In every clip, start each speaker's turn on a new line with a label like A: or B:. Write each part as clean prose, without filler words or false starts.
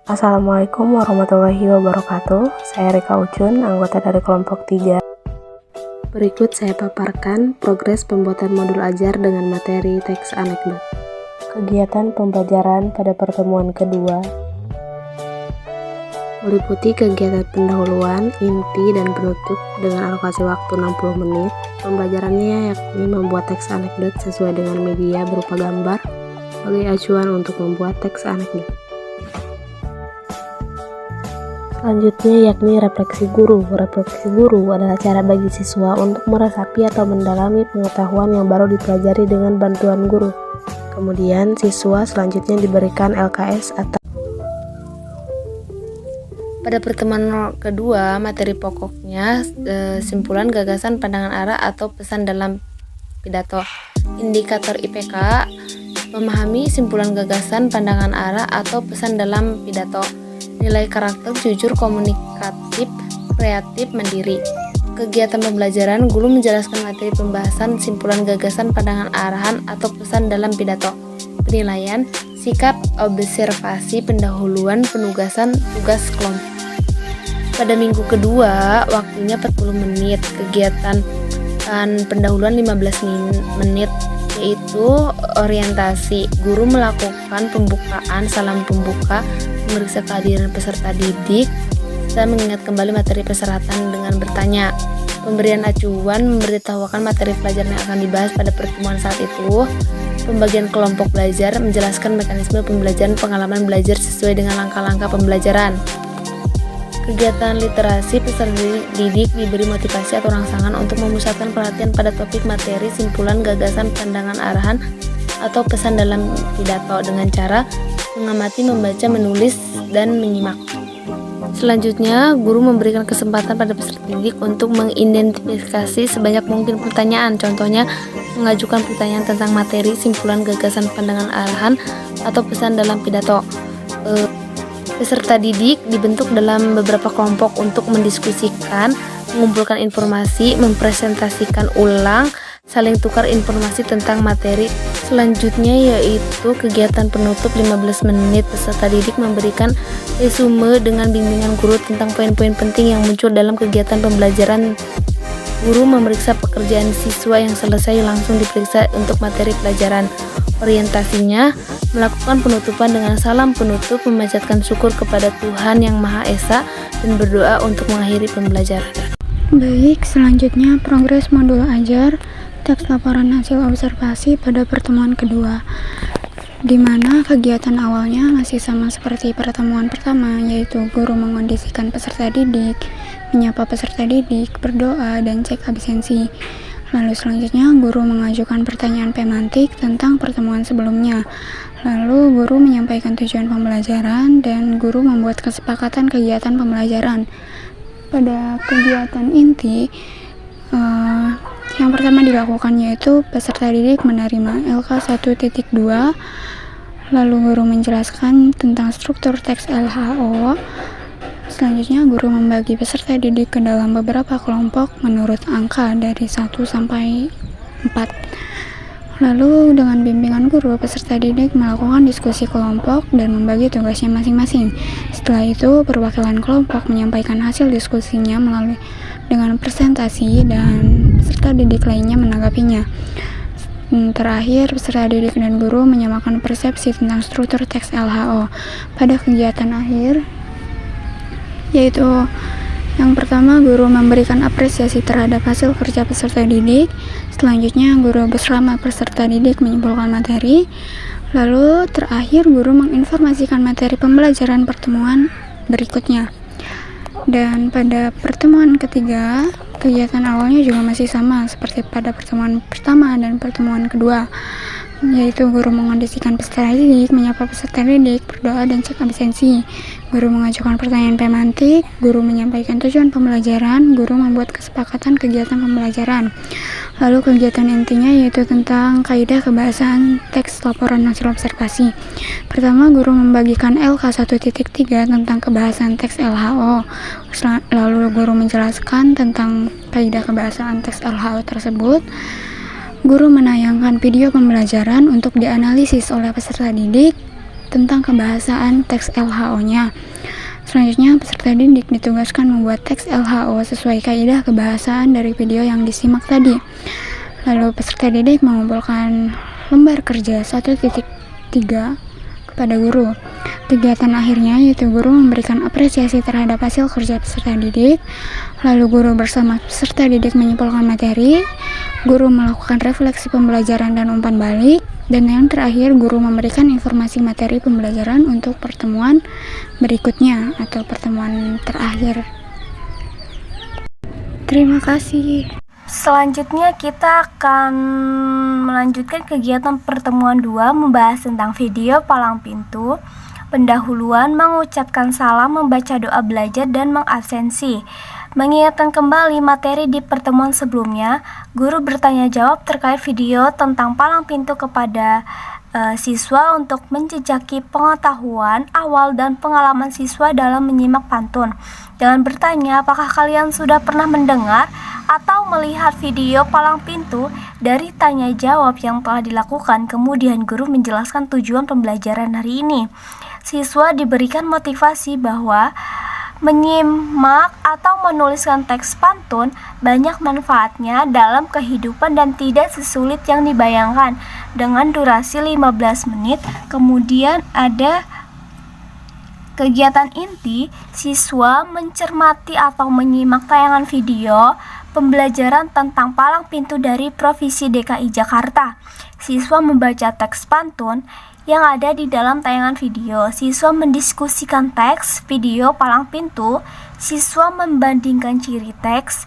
A: Assalamualaikum warahmatullahi wabarakatuh. Saya Rika Ucun, anggota dari kelompok 3. Berikut saya paparkan progres pembuatan modul ajar dengan materi teks anekdot. Kegiatan pembelajaran pada pertemuan kedua meliputi kegiatan pendahuluan, inti, dan penutup dengan alokasi waktu 60 menit. Pembelajarannya yakni membuat teks anekdot sesuai dengan media berupa gambar sebagai acuan untuk membuat teks anekdot. Selanjutnya yakni refleksi guru. Refleksi guru adalah cara bagi siswa untuk meresapi atau mendalami pengetahuan yang baru dipelajari dengan bantuan guru. Kemudian siswa selanjutnya diberikan LKS atau pada pertemuan kedua, materi pokoknya simpulan gagasan pandangan arah atau pesan dalam pidato. Indikator IPK memahami simpulan gagasan pandangan arah atau pesan dalam pidato. Nilai karakter jujur, komunikatif, kreatif, mandiri. Kegiatan pembelajaran, guru menjelaskan materi pembahasan simpulan gagasan pandangan arahan atau pesan dalam pidato. Penilaian, sikap, observasi, pendahuluan, penugasan, tugas kelompok. Pada minggu kedua, waktunya 40 menit. Kegiatan pendahuluan 15 menit, yaitu orientasi. Guru melakukan pembukaan, salam pembuka, memeriksa kehadiran peserta didik, serta mengingat kembali materi persyaratan dengan bertanya. Pemberian acuan memberitahukan materi pelajaran yang akan dibahas pada pertemuan saat itu. Pembagian kelompok belajar menjelaskan mekanisme pembelajaran, pengalaman belajar sesuai dengan langkah-langkah pembelajaran. Kegiatan literasi, peserta didik diberi motivasi atau rangsangan untuk memusatkan perhatian pada topik materi simpulan gagasan pandangan arahan atau pesan dalam pidato dengan cara mengamati, membaca, menulis, dan menyimak. Selanjutnya, guru memberikan kesempatan pada peserta didik untuk mengidentifikasi sebanyak mungkin pertanyaan. Contohnya, mengajukan pertanyaan tentang materi simpulan gagasan pandangan arahan atau pesan dalam pidato. Peserta didik dibentuk dalam beberapa kelompok untuk mendiskusikan, mengumpulkan informasi, mempresentasikan ulang, saling tukar informasi tentang materi. Selanjutnya yaitu kegiatan penutup 15 menit. Peserta didik memberikan resume dengan bimbingan guru tentang poin-poin penting yang muncul dalam kegiatan pembelajaran. Guru memeriksa pekerjaan siswa yang selesai langsung diperiksa untuk materi pelajaran. Orientasinya melakukan penutupan dengan salam penutup, memanjatkan syukur kepada Tuhan Yang Maha Esa, dan berdoa untuk mengakhiri pembelajaran.
B: Baik, selanjutnya progres modul ajar teks laporan hasil observasi pada pertemuan kedua, di mana kegiatan awalnya masih sama seperti pertemuan pertama, yaitu guru mengondisikan peserta didik, menyapa peserta didik, berdoa, dan cek absensi. Lalu selanjutnya guru mengajukan pertanyaan pemantik tentang pertemuan sebelumnya. Lalu guru menyampaikan tujuan pembelajaran dan guru membuat kesepakatan kegiatan pembelajaran. Pada kegiatan inti, yang pertama dilakukan yaitu peserta didik menerima LK 1.2. Lalu guru menjelaskan tentang struktur teks LHO. Selanjutnya guru membagi peserta didik ke dalam beberapa kelompok menurut angka dari 1 sampai 4. Lalu dengan bimbingan guru, peserta didik melakukan diskusi kelompok dan membagi tugasnya masing-masing. Setelah itu, perwakilan kelompok menyampaikan hasil diskusinya melalui dengan presentasi dan peserta didik lainnya menanggapinya. Terakhir, peserta didik dan guru menyamakan persepsi tentang struktur teks LHO. Pada kegiatan akhir, yaitu yang pertama, guru memberikan apresiasi terhadap hasil kerja peserta didik. Selanjutnya, guru bersama peserta didik menyimpulkan materi. Lalu terakhir, guru menginformasikan materi pembelajaran pertemuan berikutnya. Dan pada pertemuan ketiga, kegiatan awalnya juga masih sama seperti pada pertemuan pertama dan pertemuan kedua, yaitu guru mengondisikan peserta didik, menyapa peserta didik, berdoa, dan cek absensi. Guru mengajukan pertanyaan pemantik, guru menyampaikan tujuan pembelajaran, guru membuat kesepakatan kegiatan pembelajaran. Lalu kegiatan intinya yaitu tentang kaidah kebahasaan teks laporan hasil observasi. Pertama, guru membagikan LK 1.3 tentang kebahasan teks LHO. Lalu guru menjelaskan tentang kaidah kebahasaan teks LHO tersebut. Guru menayangkan video pembelajaran untuk dianalisis oleh peserta didik. tentang kebahasaan teks LHO-nya. Selanjutnya, peserta didik ditugaskan membuat teks LHO sesuai kaidah kebahasaan dari video yang disimak tadi. Lalu peserta didik mengumpulkan lembar kerja 1.3 kepada guru. Kegiatan akhirnya yaitu guru memberikan apresiasi terhadap hasil kerja peserta didik, lalu guru bersama peserta didik menyimpulkan materi, guru melakukan refleksi pembelajaran dan umpan balik, dan yang terakhir guru memberikan informasi materi pembelajaran untuk pertemuan berikutnya atau pertemuan terakhir. Terima kasih.
C: Selanjutnya kita akan melanjutkan kegiatan pertemuan 2 membahas tentang video palang pintu. Pendahuluan, mengucapkan salam, membaca doa belajar, dan mengabsensi. Mengingatkan kembali materi di pertemuan sebelumnya, guru bertanya jawab terkait video tentang palang pintu kepada siswa untuk menjejaki pengetahuan awal dan pengalaman siswa dalam menyimak pantun. Dengan bertanya apakah kalian sudah pernah mendengar atau melihat video palang pintu. Dari tanya jawab yang telah dilakukan, kemudian guru menjelaskan tujuan pembelajaran hari ini. Siswa diberikan motivasi bahwa menyimak atau menuliskan teks pantun banyak manfaatnya dalam kehidupan dan tidak sesulit yang dibayangkan. Dengan durasi 15 menit, kemudian ada kegiatan inti, siswa mencermati atau menyimak tayangan video pembelajaran tentang palang pintu dari Provinsi DKI Jakarta. Siswa membaca teks pantun yang ada di dalam tayangan video. Siswa mendiskusikan teks video palang pintu. Siswa membandingkan ciri teks,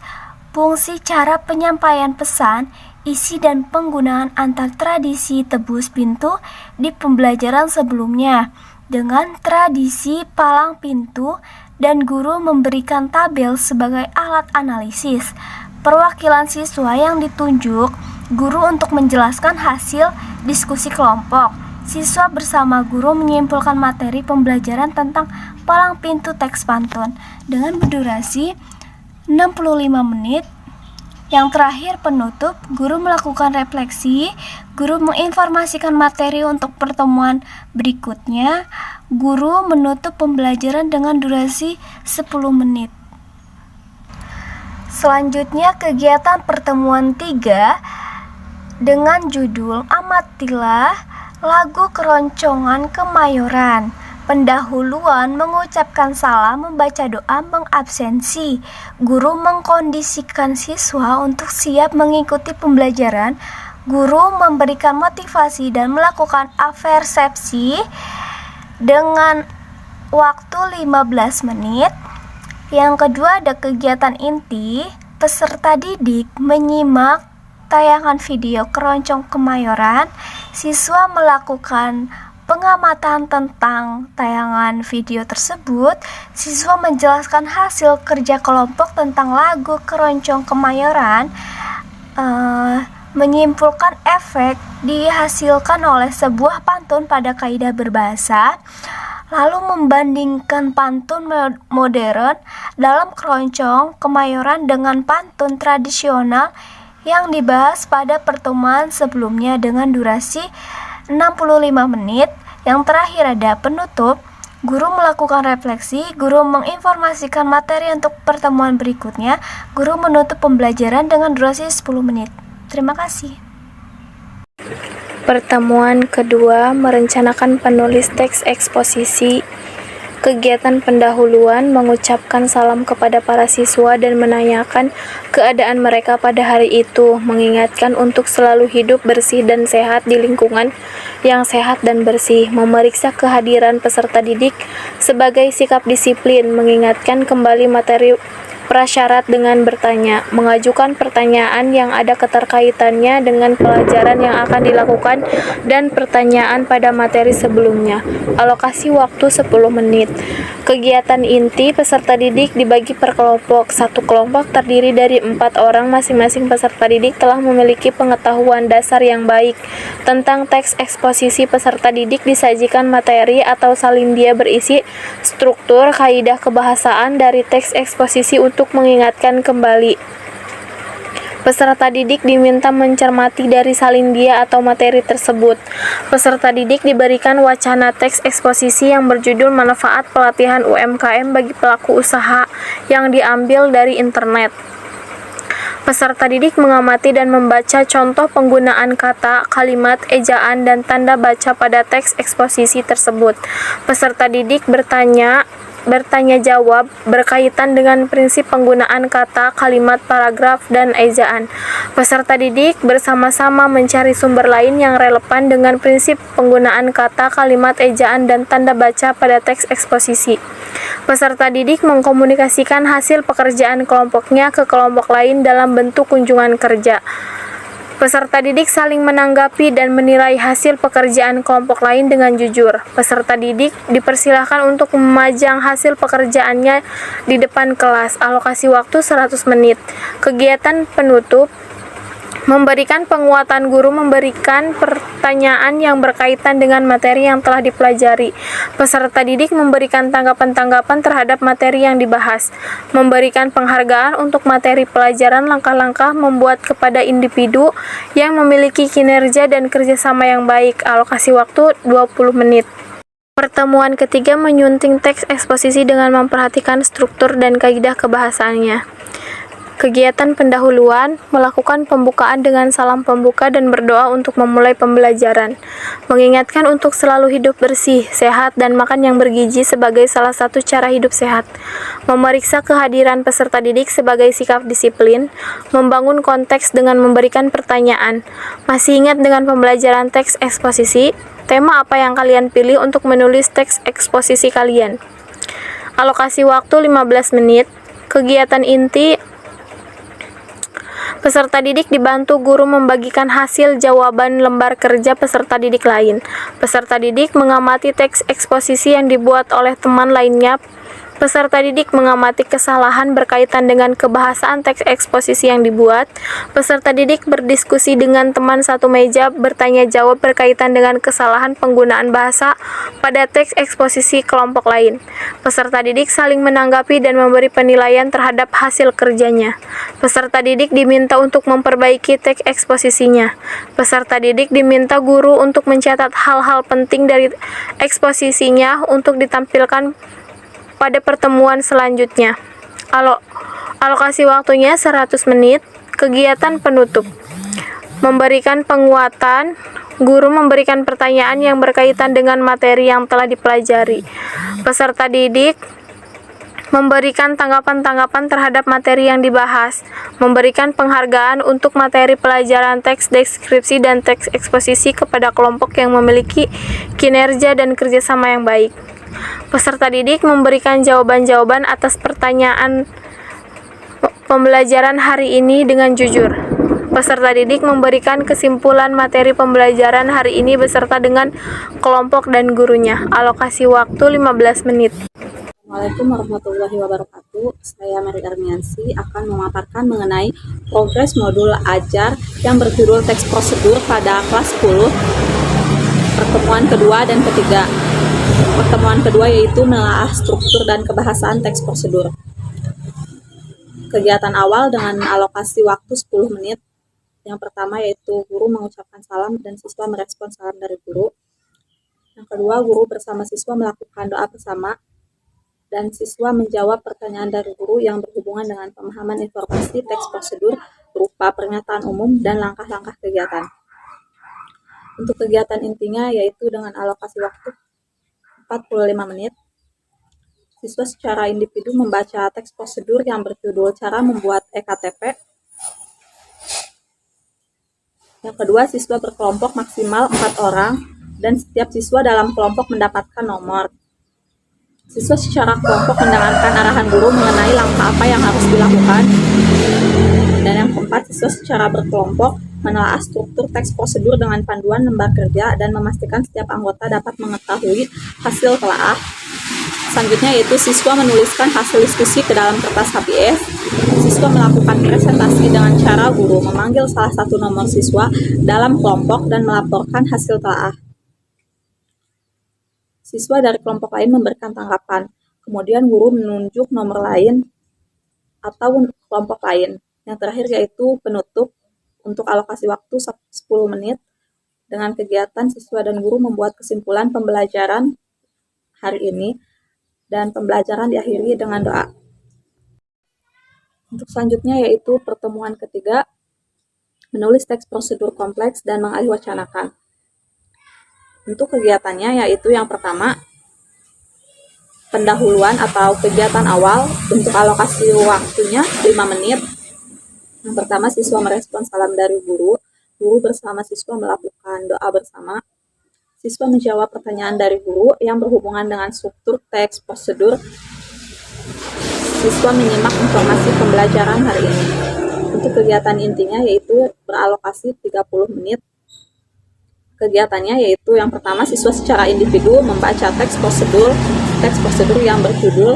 C: fungsi cara penyampaian pesan, isi dan penggunaan antar tradisi tebus pintu di pembelajaran sebelumnya dengan tradisi palang pintu, dan guru memberikan tabel sebagai alat analisis. Perwakilan siswa yang ditunjuk guru untuk menjelaskan hasil diskusi kelompok. Siswa bersama guru menyimpulkan materi pembelajaran tentang palang pintu teks pantun dengan berdurasi 65 menit. Yang terakhir penutup, guru melakukan refleksi, guru menginformasikan materi untuk pertemuan berikutnya. Guru menutup pembelajaran dengan durasi 10 menit. Selanjutnya kegiatan pertemuan 3 dengan judul Amatilah Lagu Keroncongan Kemayoran. Pendahuluan, mengucapkan salam, membaca doa, mengabsensi. Guru mengkondisikan siswa untuk siap mengikuti pembelajaran. Guru memberikan motivasi dan melakukan aversepsi dengan waktu 15 menit. Yang kedua ada kegiatan inti, peserta didik menyimak tayangan video Keroncong Kemayoran. Siswa melakukan pengamatan tentang tayangan video tersebut. Siswa menjelaskan hasil kerja kelompok tentang lagu Keroncong Kemayoran, menyimpulkan efek dihasilkan oleh sebuah pantun pada kaidah berbahasa, lalu membandingkan pantun modern dalam Keroncong Kemayoran dengan pantun tradisional yang dibahas pada pertemuan sebelumnya dengan durasi 65 menit. Yang terakhir ada penutup, guru melakukan refleksi, guru menginformasikan materi untuk pertemuan berikutnya, guru menutup pembelajaran dengan durasi 10 menit. Terima kasih.
A: Pertemuan kedua merencanakan penulis teks eksposisi. Kegiatan pendahuluan, mengucapkan salam kepada para siswa dan menanyakan keadaan mereka pada hari itu, mengingatkan untuk selalu hidup bersih dan sehat di lingkungan yang sehat dan bersih, memeriksa kehadiran peserta didik sebagai sikap disiplin, mengingatkan kembali materi prasyarat dengan bertanya, mengajukan pertanyaan yang ada keterkaitannya dengan pelajaran yang akan dilakukan dan pertanyaan pada materi sebelumnya. Alokasi waktu 10 menit. Kegiatan inti, peserta didik dibagi per kelompok. Satu kelompok terdiri dari 4 orang. Masing-masing peserta didik telah memiliki pengetahuan dasar yang baik tentang teks eksposisi. Peserta didik disajikan materi atau salindia berisi struktur kaidah kebahasaan dari teks eksposisi untuk mengingatkan kembali. Peserta didik diminta mencermati dari salin dia atau materi tersebut. Peserta didik diberikan wacana teks eksposisi yang berjudul Manfaat Pelatihan UMKM bagi Pelaku Usaha yang diambil dari internet. Peserta didik mengamati dan membaca contoh penggunaan kata, kalimat, ejaan, dan tanda baca pada teks eksposisi tersebut. Peserta didik bertanya jawab berkaitan dengan prinsip penggunaan kata, kalimat, paragraf, dan ejaan. Peserta didik bersama-sama mencari sumber lain yang relevan dengan prinsip penggunaan kata, kalimat, ejaan, dan tanda baca pada teks eksposisi. Peserta didik mengkomunikasikan hasil pekerjaan kelompoknya ke kelompok lain dalam bentuk kunjungan kerja. Peserta didik saling menanggapi dan menilai hasil pekerjaan kelompok lain dengan jujur. Peserta didik dipersilahkan untuk memajang hasil pekerjaannya di depan kelas. Alokasi waktu 100 menit. Kegiatan penutup memberikan penguatan. Guru memberikan pertanyaan yang berkaitan dengan materi yang telah dipelajari. Peserta didik memberikan tanggapan-tanggapan terhadap materi yang dibahas. Memberikan penghargaan untuk materi pelajaran langkah-langkah membuat kepada individu yang memiliki kinerja dan kerjasama yang baik. Alokasi waktu 20 menit. Pertemuan ketiga menyunting teks eksposisi dengan memperhatikan struktur dan kaidah kebahasaannya. Kegiatan pendahuluan, melakukan pembukaan dengan salam pembuka dan berdoa untuk memulai pembelajaran. Mengingatkan untuk selalu hidup bersih, sehat, dan makan yang bergizi sebagai salah satu cara hidup sehat. Memeriksa kehadiran peserta didik sebagai sikap disiplin. Membangun konteks dengan memberikan pertanyaan. Masih ingat dengan pembelajaran teks eksposisi? Tema apa yang kalian pilih untuk menulis teks eksposisi kalian? Alokasi waktu 15 menit. Kegiatan inti. Peserta didik dibantu guru membagikan hasil jawaban lembar kerja peserta didik lain. Peserta didik mengamati teks eksposisi yang dibuat oleh teman lainnya. Peserta didik mengamati kesalahan berkaitan dengan kebahasaan teks eksposisi yang dibuat. Peserta didik berdiskusi dengan teman satu meja, bertanya jawab berkaitan dengan kesalahan penggunaan bahasa pada teks eksposisi kelompok lain. Peserta didik saling menanggapi dan memberi penilaian terhadap hasil kerjanya. Peserta didik diminta untuk memperbaiki teks eksposisinya. Peserta didik diminta guru untuk mencatat hal-hal penting dari eksposisinya untuk ditampilkan pada pertemuan selanjutnya. Alokasi waktunya 100 menit. Kegiatan penutup. Memberikan penguatan. Guru memberikan pertanyaan yang berkaitan dengan materi yang telah dipelajari. Peserta didik memberikan tanggapan-tanggapan terhadap materi yang dibahas. Memberikan penghargaan untuk materi pelajaran teks deskripsi dan teks eksposisi kepada kelompok yang memiliki kinerja dan kerjasama yang baik. Peserta didik memberikan jawaban-jawaban atas pertanyaan pembelajaran hari ini dengan jujur. Peserta didik memberikan kesimpulan materi pembelajaran hari ini beserta dengan kelompok dan gurunya. Alokasi waktu 15 menit.
D: Assalamualaikum warahmatullahi wabarakatuh. Saya Mary Armiansi akan memaparkan mengenai progres modul ajar yang berjudul teks prosedur pada kelas 10, pertemuan kedua dan ketiga. Pertemuan kedua yaitu menelaah struktur dan kebahasaan teks prosedur. Kegiatan awal dengan alokasi waktu 10 menit. Yang pertama yaitu guru mengucapkan salam dan siswa merespon salam dari guru. Yang kedua, guru bersama siswa melakukan doa bersama dan siswa menjawab pertanyaan dari guru yang berhubungan dengan pemahaman informasi teks prosedur berupa pernyataan umum dan langkah-langkah kegiatan. Untuk kegiatan intinya yaitu dengan alokasi waktu 45 menit. Siswa secara individu membaca teks prosedur yang berjudul Cara Membuat EKTP. Yang kedua, siswa berkelompok maksimal 4 orang dan setiap siswa dalam kelompok mendapatkan nomor. Siswa secara kelompok mendengarkan arahan guru mengenai langkah apa yang harus dilakukan. Dan yang keempat, siswa secara berkelompok menelaah struktur teks prosedur dengan panduan lembar kerja dan memastikan setiap anggota dapat mengetahui hasil telaah. Selanjutnya yaitu siswa menuliskan hasil diskusi ke dalam kertas HPS. Siswa melakukan presentasi dengan cara guru memanggil salah satu nomor siswa dalam kelompok dan melaporkan hasil telaah. Siswa dari kelompok lain memberikan tanggapan. Kemudian guru menunjuk nomor lain atau kelompok lain Yang terakhir yaitu penutup untuk alokasi waktu 10 menit dengan kegiatan siswa dan guru membuat kesimpulan pembelajaran hari ini dan pembelajaran diakhiri dengan doa. Untuk selanjutnya yaitu pertemuan ketiga, menulis teks prosedur kompleks dan mengalihwacanakan. Untuk kegiatannya yaitu yang pertama, pendahuluan atau kegiatan awal untuk alokasi waktunya 5 menit. Yang pertama, siswa merespon salam dari guru. Guru bersama siswa melakukan doa bersama. Siswa menjawab pertanyaan dari guru yang berhubungan dengan struktur teks prosedur. Siswa menyimak informasi pembelajaran hari ini. Untuk kegiatan intinya yaitu beralokasi 30 menit. Kegiatannya yaitu yang pertama, siswa secara individu membaca teks prosedur yang berjudul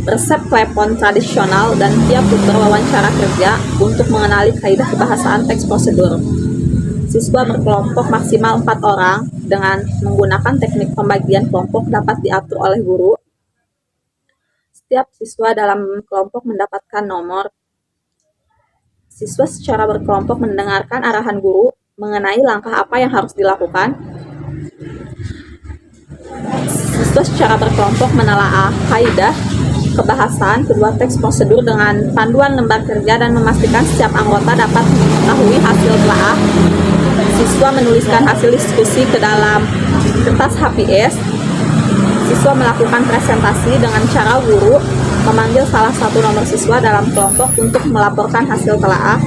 D: resep klepon tradisional dan tiap berwawancara kerja untuk mengenali kaidah kebahasaan teks prosedur. Siswa berkelompok maksimal 4 orang dengan menggunakan teknik pembagian kelompok dapat diatur oleh guru. Setiap siswa dalam kelompok mendapatkan nomor. Siswa secara berkelompok mendengarkan arahan guru mengenai langkah apa yang harus dilakukan. Siswa secara berkelompok menelaah kaidah kebahasaan kedua teks prosedur dengan panduan lembar kerja dan memastikan setiap anggota dapat mengetahui hasil telaah. Siswa menuliskan hasil diskusi ke dalam kertas HPS. Siswa melakukan presentasi dengan cara guru memanggil salah satu nomor siswa dalam kelompok untuk melaporkan hasil telaah.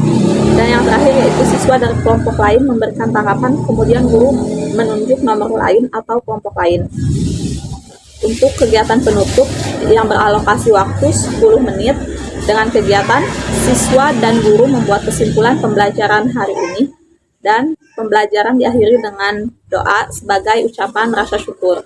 D: Dan yang terakhir yaitu siswa dari kelompok lain memberikan tanggapan, kemudian guru menunjuk nomor lain atau kelompok lain. Untuk kegiatan penutup yang beralokasi waktu 10 menit dengan kegiatan siswa dan guru membuat kesimpulan pembelajaran hari ini dan pembelajaran diakhiri dengan doa sebagai ucapan rasa syukur.